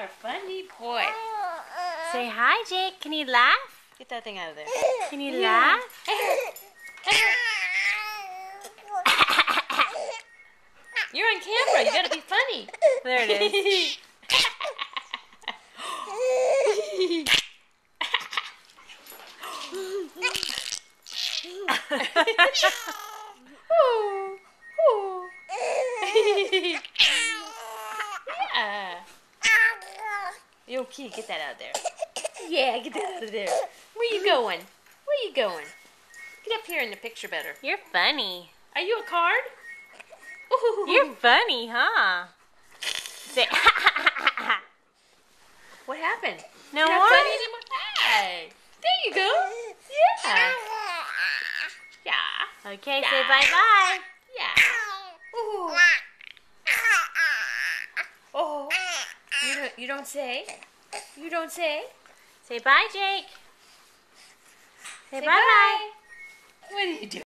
are a funny boy. Say hi, Jake. Can you laugh? Get that thing out of there. Can you laugh? You're on camera. You gotta be funny. There it is. Yeah. You okay? Get that out of there. Yeah, get that out of there. Where you going? Where you going? Get up here in the picture better. You're funny. Are you a card? Ooh. You're funny, huh? Say, What happened? no You're more? not funny anymore? Hey, there you go. Yeah. Yeah. Okay, say bye-bye. Yeah. Ooh. Oh. You don't say. You don't say. Say bye, Jake. Say Say bye-bye. What are you doing?